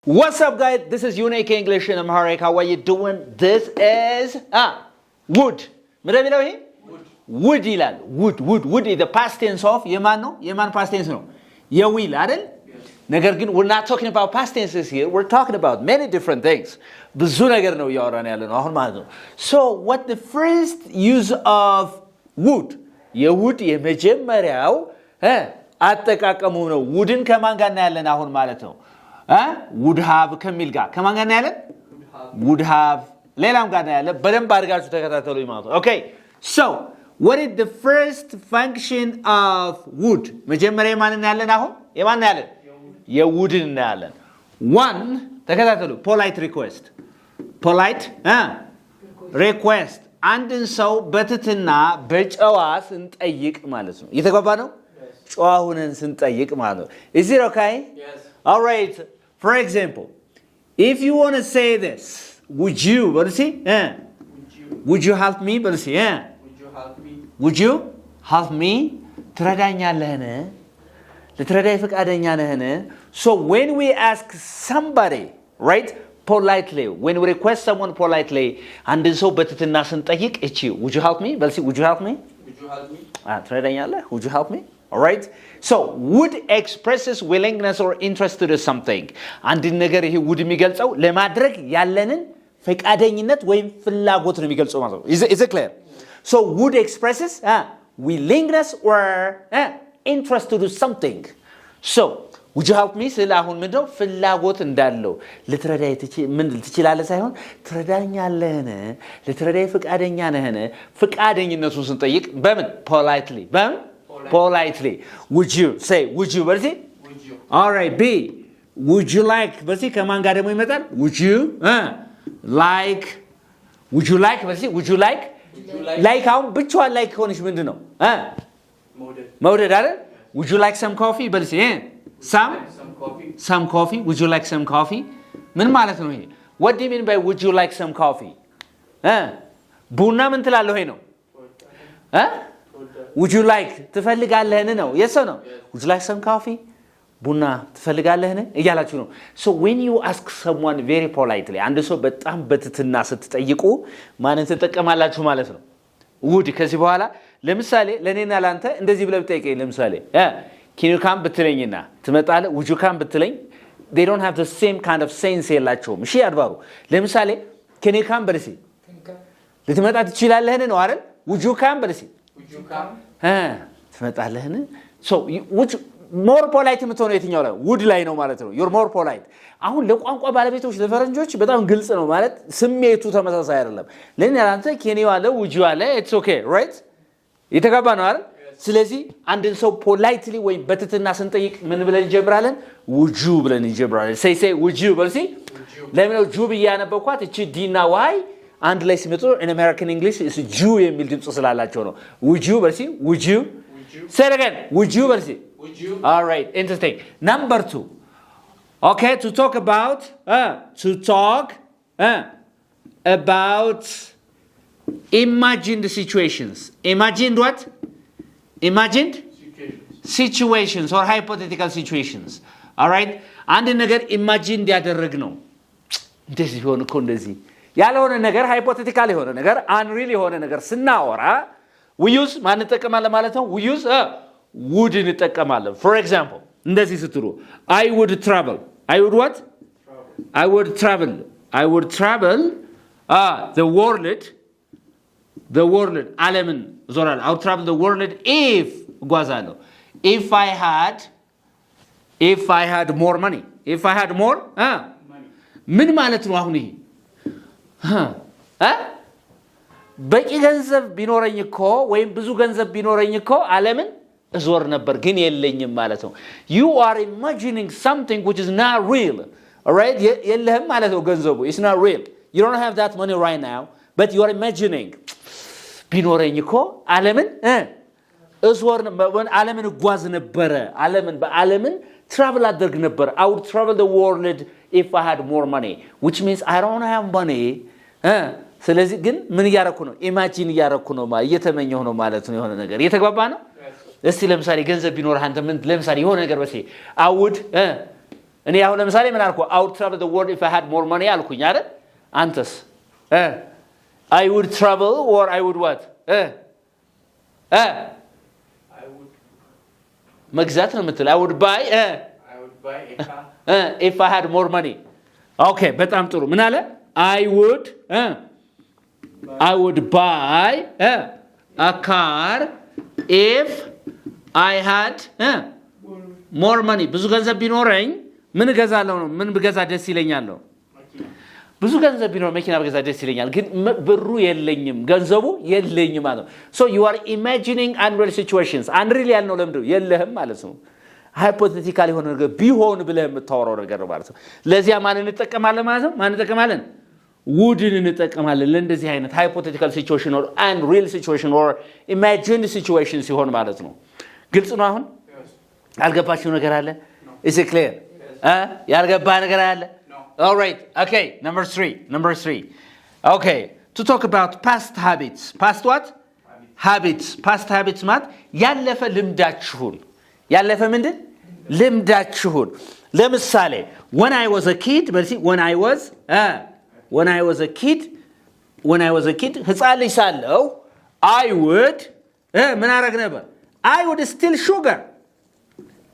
What's up, guys? This is Unique English in Amharic. How are you doing? This is wood. Wood ይላል wood is the past tense of የማን past tense ነው የዊል አይደል ነገር ግን we're not talking about past tenses here. We're talking about many different things. ብዙ ነገር ነው እያወራን ያለነው አሁን ማለት ነው. So what the first use of wood የwood የመጀመሪያው አጠቃቀሙ ነው woodን ከማን ጋር እናያለን አሁን ማለት ነው would have ከሚል ጋር ከማን ጋር እናያለን would have ሌላም ጋር እናያለን በደንብ አድርጋችሁ ተከታተሉኝ ማለት ነው okay so what is the first function of wood መጀመሪያ ማን እናያለን አሁን የማን እናያለን የwoodን እናያለን one ተከታተሉ polite request አንድን ሰው በትትና በጨዋ ስንጠይቅ ማለት ነው እየተግባባ ነው ጨዋ ሆነን ስንጠይቅ ማለት ነው is it okay yes all right for example if you want to say this would you would you help me would you help me would you help me ትረዳኛለህን ልትረዳኝ ፈቃደኛ ነህን so when we ask somebody right politely when we request someone politely አንድን ሰው በትትና ስንጠይቅ እቺ would you help me would you help me ትረዳኛለህ would you help me all right so would expresses willingness or interest to do something አንድን ነገር ይሄ would የሚገልጸው ለማድረግ ያለንን ፈቃደኝነት ወይም ፍላጎት ነው የሚገልጸው ማለት ነው is it clear so would expresses willingness or interest to do something so would you help me ስለ አሁን ምንድነው ፍላጎት እንዳለው ልትረዳኝ ትችላለህ ሳይሆን ትረዳኛለህን ልትረዳኝ ፈቃደኛ ነህን ፈቃደኝነቱን ስንጠይቅ በምን politely would you would you all right b would you like በዚህ ከማን ጋር ደግሞ ይመጣል would you like አሁን ብቻዋን like ሆነሽ ምንድነው መውደድ አይደል would you like some coffee በዚህ some coffee would you like some coffee ምን ማለት ነው ይሄ what do you mean by would you like some coffee ቡና ምን ትላለህ ይሄ ነው would you like ትፈልጋለህን ነው yes or no would you like some coffee ቡና ትፈልጋለህን እያላችሁ ነው so when you ask someone very politely አንድ ሰው በጣም በትትና ስትጠይቁ ማንን ተጠቀማላችሁ ማለት ነው would ከዚህ በኋላ ለምሳሌ ለኔና ላንተ እንደዚህ ብለህ ብትጠይቀኝ ለምሳሌ can you come ብትለኝና ትመጣለህ would you come ብትለኝ they don't have the same kind of sense የላቸውም እሺ አድባሩ ለምሳሌ can you come በልሲ ልትመጣ ትችላለህን ነው አይደል would you come በልሲ would you come ትመጣለህን so which more polite የምትሆነው የትኛው ላይ would ላይ ነው ማለት ነው you're more polite አሁን ለቋንቋ ባለቤቶች ለፈረንጆች በጣም ግልጽ ነው ማለት ስሜቱ ተመሳሳይ አይደለም ለኔ ያንተ can you አለ would you አለ it's okay right የተጋባ ነው አይደል ስለዚህ አንድን ሰው politely ወይ በትትና ስንጠይቅ ምን ብለን እንጀምራለን would you ብለን እንጀምራለን say would you በልሲ ለምን ነው ጁ በያነበኳት እቺ ዲና ዋይ አንድ ላይ ሲመጡ in American English is Jew የሚል ድምጽ ስላላቸው ነው would you በልሲ would you say it again would you በልሲ would you all right interesting number 2 okay to talk about imagined situations imagined situations or hypothetical situations all right አንድ ነገር imagine ያደረግ ነው እንደዚህ ሆነ እኮ እንደዚህ ያለሆነ ነገር hypothetical የሆነ ነገር unreal የሆነ ነገር ስናወራ we use ማን እንጠቀማለን ማለት ነው we use would እንጠቀማለን for example እንደዚህ ስትሉ I would travel I would what I would travel the world ዓለምን ዞራለሁ I would travel the world if ጓዛለሁ if I had more money if I had more money ምን ማለት ነው አሁን ይሄ በቂ ገንዘብ ቢኖረኝ እኮ ወይም ብዙ ገንዘብ ቢኖረኝ እኮ ዓለምን እዞር ነበር ግን የለኝም ማለት ነው you are imagining something which is not real all right የለህም ማለት ነው ገንዘቡ it's not real you don't have that money right now but you are imagining ቢኖረኝ እኮ ዓለምን እዞር ዓለምን እጓዝ ነበር ዓለምን travel አድርግ ነበር I would travel the world if I had more money which means I don't have money ስለዚህ ግን ምን ያረኩ ነው ኢማጂን ያረኩ ነው ማለት እየተመኘው ነው ማለት ነው የሆነ ነገር እየተግባባ ነው እስቲ ለምሳሌ ገንዘብ ቢኖር አንተ ምን ለምሳሌ የሆነ ነገር በሲ I would እኔ አሁን ለምሳሌ ምን አልኩ? I would travel the world if I had more money አልኩኝ አይደል? አንተስ? I would travel or I would what? I would መግዛት ነው የምትል I would buy I would buy a car if I had more money. Okay, በጣም ጥሩ። ምን አለ? I would buy a car if I had more money. ብዙ ገንዘብ ቢኖረኝ ምን እገዛለሁ ነው? ምን ብገዛ ደስ ይለኛል ነው? ብዙ ገንዘብ ቢኖር መኪና ብገዛ ደስ ይለኛል፣ ግን ብሩ የለኝም፣ ገንዘቡ የለኝም ማለት ነው። So you are imagining unreal situations. unreal ያልነው ለምንድነው? የለህም ማለት ነው። ሃይፖቴቲካል የሆነ ነገር ቢሆን ብለህ የምታወራው ነገር ነው ማለት ነው። ለዚያ ማን እንጠቀማለን ማለት ነው? ማን እንጠቀማለን? would እንጠቀማለን ለእንደዚህ አይነት ሃይፖቴቲካል ሲቹዌሽን or unreal situation or imagined situation ሲሆን ማለት ነው። ግልጽ ነው አሁን? ያልገባችሁ ነገር አለ? Is it clear? ያልገባ ነገር አለ? All right. Okay. Number three. Okay. To talk about past habits. Past what? Habits. Past habits ማለት ያለፈ ልምዳችሁን ያለፈ ምንድን ልምዳችሁን ለምሳሌ when I was a kid when I was a kid ህፃን ልጅ ሳለሁ I would ምን አደርግ ነበር? I would steal sugar.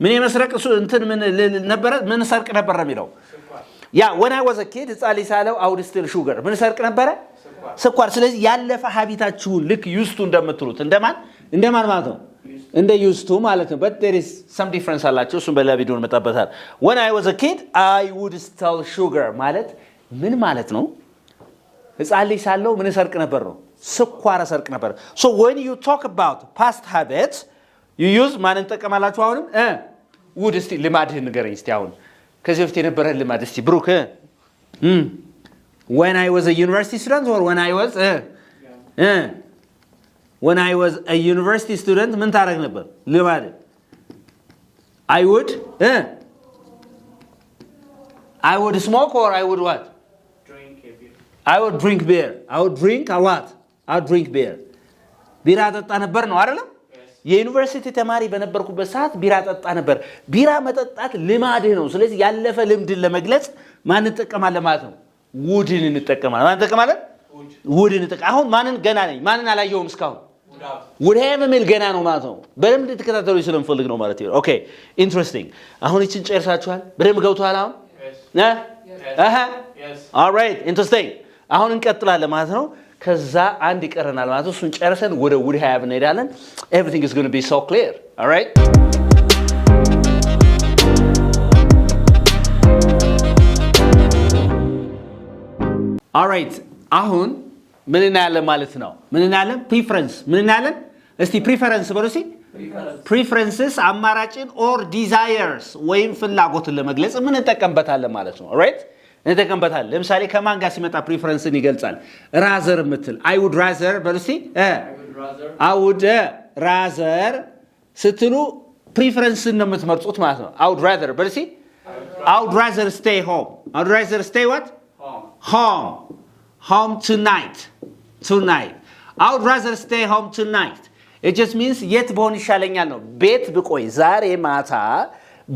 ምን የመስረቅ እንትን ምን ነበረ? ምን ሰርቅ ነበር ነው የሚለው? when I was a kid ህፃን ልጅ ሳለሁ I would steal sugar. ምን ሰርቅ ነበረ? ስኳር። ስለዚህ ያለፈ ሀቢታችሁን ልክ ዩስቱ እንደምትሉት እንደማን ማለት ነው? እንደ ዩስቱ ማለት ነው። but there is some difference አላቸው። እሱን በሌላ ቪዲዮ እንመጣበታለን። when I was a kid I would steal sugar ማለት ምን ማለት ነው? ህፃን ልጅ ሳለሁ ምን ሰርቅ ነበር ነው? ስኳር ሰርቅ ነበር። so when you talk about past habits you use ማንን ተጠቀማላችሁ? አሁንም would እስቲ ልማድህን ንገረኝ እስቲ አሁን ከዚህ በፊት የነበረን ልማድ እስቲ ብሩክ when I was a university student or when I was a university student ምን ታደርግ ነበር? ልማድ I would smoke or I would what? drink a beer I would drink beer. I would drink a what? I would drink beer. ቢራ ጠጣ ነበር ነው አይደለም? የዩኒቨርሲቲ ተማሪ በነበርኩበት ሰዓት ቢራ ጠጣ ነበር። ቢራ መጠጣት ልማድህ ነው። ስለዚህ ያለፈ ልምድን ለመግለጽ ማን እንጠቀማለን ማለት ነው? ውድን እንጠቀማለን። ማን እንጠቀማለን? ውድን እንጠቀማለን። አሁን ማንን ገና ነኝ? ማንን አላየሁም እስካሁን? ውድ የሚል ገና ነው ማለት ነው። በደንብ እንድትከታተሉ ስለምፈልግ ነው ማለት ነው። ኦኬ ኢንትረስቲንግ። አሁን እቺን ጨርሳችኋል? በደንብ ገብቷል አሁን? yes alright interesting. አሁን እንቀጥላለን ማለት ነው። ከዛ አንድ ይቀረናል ማለት ነው። እሱን ጨርሰን ወደ would have እንሄዳለን። everything is going to be so clear. All right? All right. አሁን ምን እናያለን ማለት ነው? ምን እናያለን? preference ምን እናያለን? እስቲ preference በሉ እስቲ preferences አማራጭን or desires ወይም ፍላጎትን ለመግለጽ ምን እንጠቀምበታለን ማለት ነው። alright? እንጠቀምበታለን። ለምሳሌ ከማን ጋር ሲመጣ preferenceን ይገልጻል? rather ምትል I would rather በሉ እስቲ I would rather ስትሉ preferenceን ነው የምትመርጡት ማለት ነው። I would rather በሉ እስቲ I would rather stay home. I would rather stay what? Home tonight. I would rather stay home tonight. It just means የት በሆን ይሻለኛል ነው። ቤት ብቆይ ዛሬ ማታ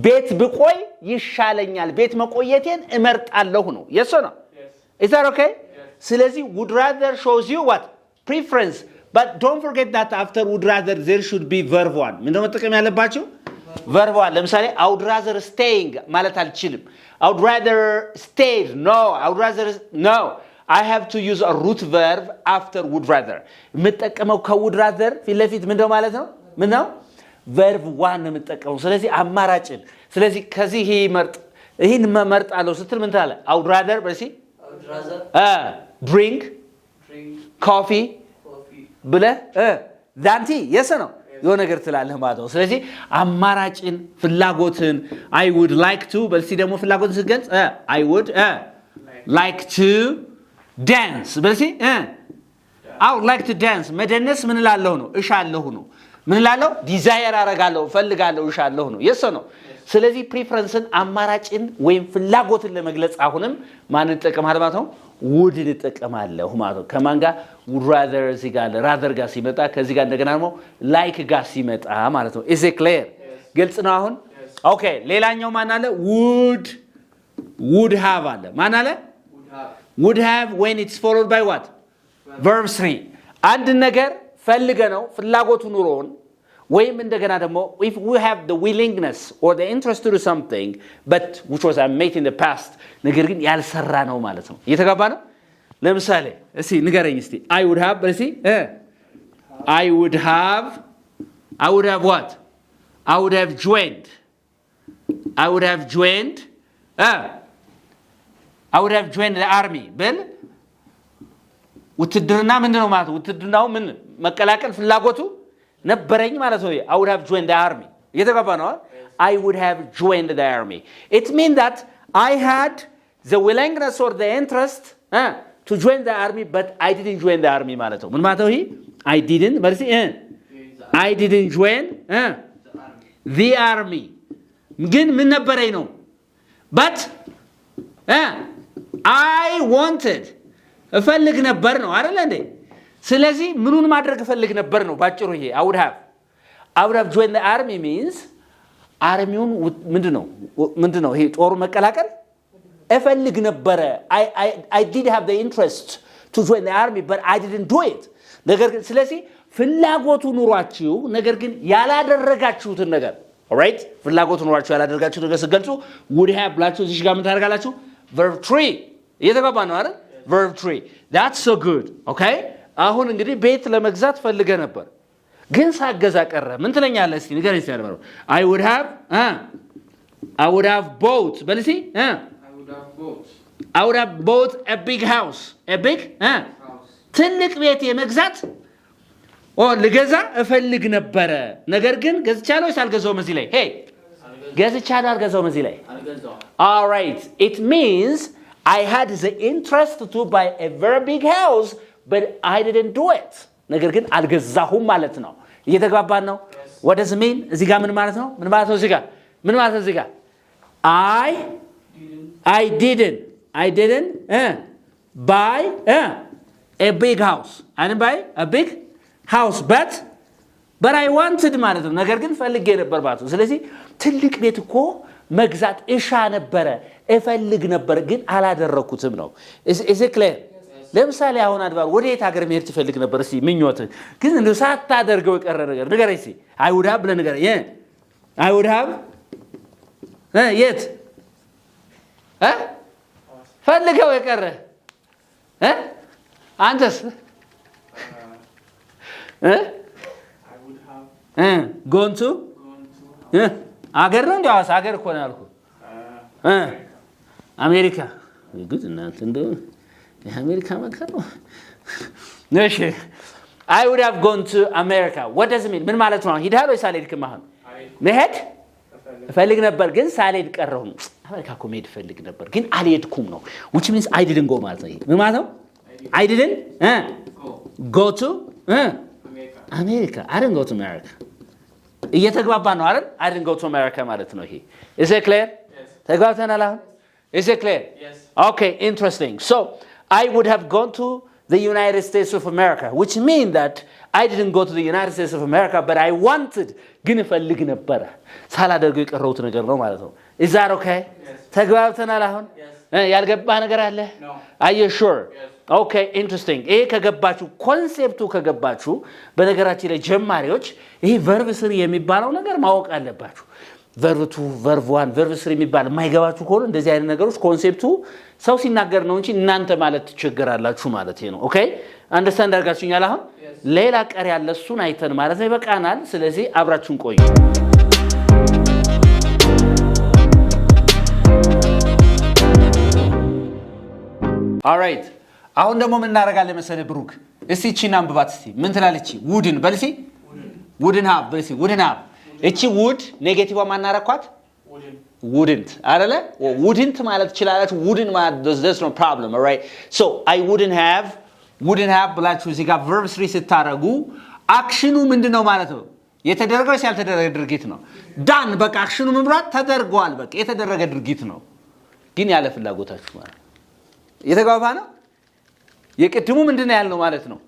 ቤት ብቆይ ይሻለኛል፣ ቤት መቆየቴን እመርጣለሁ ነው። yes or no? Is that okay? ስለዚህ would rather shows you what? preference. But don't forget that after would rather there should be verb one. ምንድነው መጠቀም ያለባችሁ? verb one. ለምሳሌ I would rather staying ማለት አልችልም። I would rather stayed. No, I would rather no. I have to use a root verb after would rather. የምጠቀመው ከwould rather ፊት ለፊት ምንድነው ማለት ነው? ምንድነው? verb one የምጠቀመው። ስለዚህ አማራጭን ስለዚህ ከዚህ ይሄን መርጣለሁ ስትል ምን ትላለህ? I would rather በሲ drink coffee ብለህ ዳንቲ yes ነው የሆነ ነገር ትላለህ ማለት ነው። ስለዚህ አማራጭን ፍላጎትን I would like to በሲ ደግሞ ፍላጎትን ስትገልጽ I would like to dance በሲ I would like to dance መደነስ ምን እላለሁ ነው? እሻለሁ ነው። ምን እላለሁ? ዲዛየር አረጋለሁ፣ ፈልጋለሁ፣ እሻለሁ ነው። yes ነው። ስለዚህ preferenceን አማራጭን ወይም ፍላጎትን ለመግለጽ አሁንም ማን እንጠቀማለን ማለት ነው? would እንጠቀማለሁ ማለት ነው። ከማን ጋር? would rather እዚህ ጋር rather ጋር ሲመጣ ከዚህ ጋር እንደገና ደግሞ like ጋር ሲመጣ ማለት ነው። is it clear? ግልጽ ነው አሁን? ኦኬ ሌላኛው ማን አለ? would would have አለ ማን አለ would have when it's followed by what verb 3 አንድ ነገር ፈልገ ነው ፍላጎቱ ኑሮን ወይም እንደገና ደግሞ if we have the willingness or the interest to do something but which was made in the past ነገር ግን ያልሰራ ነው ማለት ነው እየተጋባ ነው ለምሳሌ እስቲ ንገረኝ እስቲ I would have እስቲ I would have what I would have joined the army ብል ውትድርና ምንድነው ማለት ውትድርናው ምን መቀላቀል ፍላጎቱ ነበረኝ ማለት ነው I would have joined the army እየተጋባ ነው I would have joined the army it means that I had the willingness or the interest to join the army but I didn't join the army ማለት ነው ምን ማለት ነው I didn't join the army ግን ምን ነበረኝ ነው but I wanted እፈልግ ነበር ነው አይደል እንዴ ስለዚህ ምኑን ማድረግ እፈልግ ነበር ነው ባጭሩ ይሄ I would have joined the army means አርሚውን ምንድነው ይሄ ጦሩ መቀላቀል እፈልግ ነበር I did have the interest to join the army but I didn't do it ነገር ግን ስለዚህ ፍላጎቱ ኑሯችሁ ነገር ግን ያላደረጋችሁትን ነገር alright ፍላጎቱ ኑሯችሁ ያላደረጋችሁትን ነገር ሲገልጹ would have ብላችሁ እዚህ ጋር ምን ታደርጋላችሁ verb 3 እየተገባ ነው አይደል verb 3 that's so good okay አሁን እንግዲህ ቤት ለመግዛት ፈልገ ነበር ግን ሳገዛ ቀረ ምን ትለኛለህ እስቲ ንገረኝ ሲያደርገው I would have bought በልሲ I would have bought a big house ትልቅ ቤት የመግዛት ልገዛ እፈልግ ነበር ነገር ግን ገዝቻለሁ ሳልገዛው እዚህ ላይ hey ገዝቻለሁ አልገዛው እዚህ ላይ all right it means I had the interest to buy a very big house but I didn't do it ነገር ግን አልገዛሁም ማለት ነው እየተግባባን ነው what does it mean እዚህ ጋር ምን ማለት ነው እዚህ ጋር ምን ማለት ነው እዚህ ጋር I didn't buy a big house I didn't buy a big house but I wanted ማለት ነው ነገር ግን ፈልጌ ነበር ማለት ነው ስለዚህ ትልቅ ቤት እኮ መግዛት እሻ ነበር እፈልግ ነበር ግን አላደረኩትም ነው is it clear ለምሳሌ አሁን አድባር ወዴት ሀገር መሄድ ትፈልግ ነበር እስቲ ምኞት ግን እንደው ሳታደርገው የቀረ ነገር ንገረኝ እስቲ I would have ብለህ ንገረኝ I would have የት ፈልገው የቀረ አንተስ I would have gone to አገር ነው እንዴው አገር እኮ ነው ያልኩት አሜሪካ good እናንተ እንደው የአሜሪካ መከራ ነሽ I would have gone to America what does it mean ምን ማለት ነው ሂዳል ወይ ሳልሄድክም አሁን መሄድ እፈልግ ነበር ግን ሳልሄድ ቀረሁ አሜሪካ እኮ መሄድ እፈልግ ነበር ግን አልሄድኩም ነው which means I didn't go ማለት ነው ምን ማለት ነው I didn't go to America I didn't go to America እየተግባባ ነው አይደል I didn't go to America ማለት ነው ይሄ is it clear ተግባብተናል አሁን is it clear yes okay interesting so I would have gone to the United States of America which means that I didn't go to the United States of America but I wanted ግን እፈልግ ነበር ሳላደርገው የቀረውት ነገር ነው ማለት ነው is that okay ተግባብተናል አሁን ያልገባ ነገር አለ no are you sure okay interesting ይሄ ከገባችሁ ኮንሴፕቱ ከገባችሁ በነገራችን ላይ ጀማሪዎች ይሄ verb 3 የሚባለው ነገር ማወቅ አለባችሁ verb 2 verb 1 verb 3 የሚባል የማይገባችሁ ከሆነ እንደዚህ አይነት ነገሮች ኮንሴፕቱ ሰው ሲናገር ነው እንጂ እናንተ ማለት ትቸገራላችሁ ማለት ነው ኦኬ አንደርስታንድ አድርጋችሁኛል አሁን ሌላ ቀር ያለ እሱን አይተን ማለት ነው ይበቃናል ስለዚህ አብራችሁን ቆዩ all right አሁን ደግሞ ምን እናደርጋለን መሰለህ ብሩክ እስቲ እቺን አንብባት እስቲ ምን ትላለች ውድን በልሲ ውድን ሃብ በልሲ ውድን ሃብ እቺ ውድ ኔጌቲቭ ማናረኳት wouldn't አይደለ wouldn't ማለት ይችላልሽ wouldn't ማለት there's no problem all right so I wouldn't have ብላችሁ እዚህ ጋር verb 3 ስታረጉ አክሽኑ ምንድነው ማለት ነው የተደረገው ያልተደረገ ድርጊት ነው ዳን በቃ አክሽኑ ምንብራት ተደርጓል በቃ የተደረገ ድርጊት ነው ግን ያለ ፍላጎታችሁ ማለት የተጋባ ነው የቅድሙ ምንድነው ያልነው ማለት ነው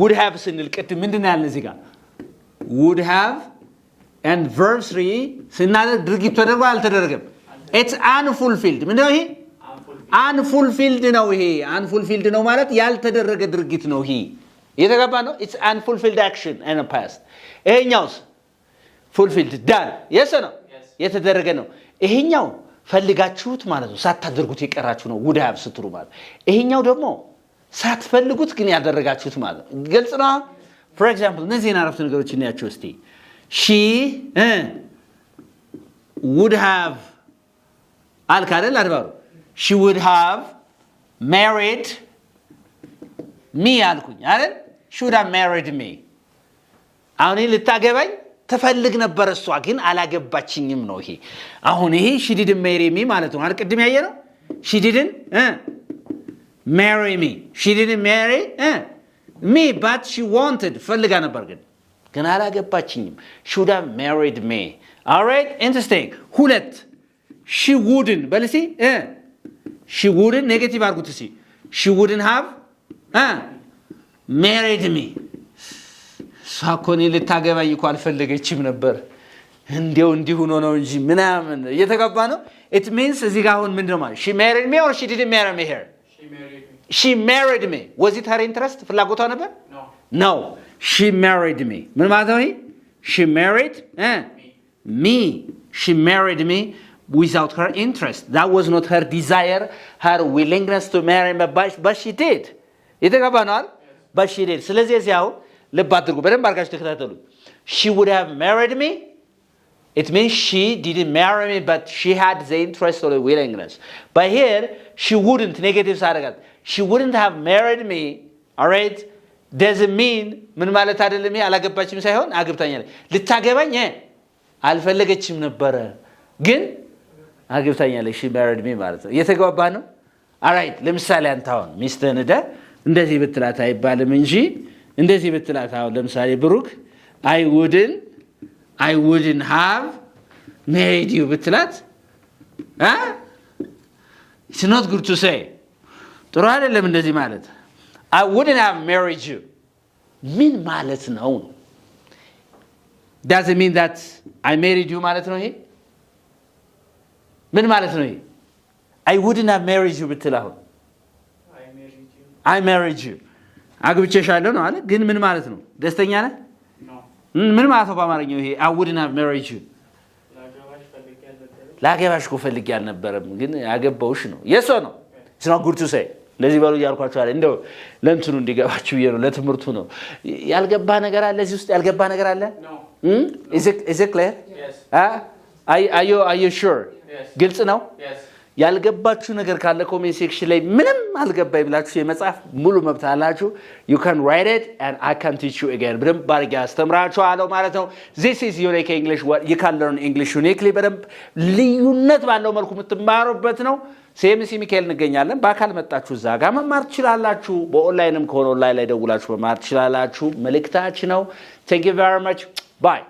would have ስንል ቅድም ምንድነው ያልነው እዚህ ጋር would have and verb 3 ስናደርግ ድርጊት ተደርጓል አልተደረገም it's unfulfilled ምንድነው ይሄ unfulfilled ነው ይሄ unfulfilled ነው ማለት ያልተደረገ ድርጊት ነው ይሄ የተገባ ነው it's unfulfilled action in the past ይሄኛውስ fulfilled done yes or no የተደረገ ነው ይሄኛው ፈልጋችሁት ማለት ነው ሳታደርጉት የቀራችሁ ነው would have ስትሩ ማለት ይሄኛው ደግሞ ሳትፈልጉት ግን ያደረጋችሁት ማለት ነው ግልጽ ነው for example እነዚህን አረፍተ ነገሮች እናያቸው እስቲ she would have አልካደል አድባሩ she would have married me አልኩኝ አይደል she would have married me አሁን ልታገባኝ ተፈልግ ነበር እሷ ግን አላገባችኝም ነው ይሄ አሁን ይሄ she didn't marry me ማለት ነው አልቀድም ያየነው she didn't marry me she didn't marry me but she wanted ፈልጋ ነበር ግን አላገባችኝም she would have married me all right interesting ሁለት she wouldn't በልሲ she wouldn't negative አርጉት ሲ she wouldn't have married me ሳኮኒ ልታገባኝ እኮ አልፈለገችም ነበር እንዲሁ ነው እንጂ ምናምን እየተጋባ ነው it means እዚህ ጋር አሁን ምንድነው ማለት she married me or she didn't marry me here she married me was it her interest ፍላጎቷ ነበር no she married me ምን ማለት ነው she married me she married me without her interest that was not her desire her willingness to marry me but she did የተጋባ ነው አይደል but she did ስለዚህ እዚያው ልብ አድርጉ በደንብ አርጋችሁ ተከታተሉ she would have married me it means she didn't marry me but she had the interest or the willingness but here she wouldn't negative ሳደርጋት she wouldn't have married me all right doesn't mean ምን ማለት አይደለም አላገባችም ሳይሆን አግብታኛለች ልታገባኝ አልፈለገችም ነበር ግን አግብታኛለች she married me ማለት ነው የተገባባ ነው all right ለምሳሌ አንተ አሁን ሚስትህን እንደዚህ ብትላት አይባልም እንጂ እንደዚህ ብትላት አሁን ለምሳሌ ብሩክ I wouldn't have married you ብትላት it's not good to say ጥሩ አይደለም እንደዚህ ማለት I wouldn't have married you ምን ማለት ነው does it mean that I married you ማለት ነው ይሄ ምን ማለት ነው ይሄ I wouldn't have married you ብትላው I married you አግብቼሻለሁ ነው አይደል ግን ምን ማለት ነው ደስተኛ ነህ ምን ማለት ነው በአማርኛው ይሄ I wouldn't have married you ላገባሽ ፈልጌ አልነበረም ግን ያገባውሽ ነው yes or no it's not good to say ለዚህ ባሉ ያልኳችሁ አይደል እንደው ለእንትኑ እንዲገባችሁ ይሄ ነው ለትምርቱ ነው ያልገባ ነገር አለ እዚህ ውስጥ ያልገባ ነገር አለ no is it clear yes are you sure yes ግልጽ ነው yes ያልገባችሁ ነገር ካለ ኮሜንት ሴክሽን ላይ ምንም አልገባይ ብላችሁ የመጻፍ ሙሉ መብት አላችሁ you can write it and I can teach you again በደንብ ባርጋ አስተምራችኋለሁ ማለት ነው this is unique English what you can learn English uniquely በደንብ ልዩነት ባለው መልኩ የምትማሩበት ነው CMC ሚካኤል እንገኛለን በአካል መጣችሁ እዛ ጋር መማር ትችላላችሁ በኦንላይንም ከሆነ ኦንላይን ላይ ደውላችሁ መማር ትችላላችሁ መልእክታችን ነው thank you very much bye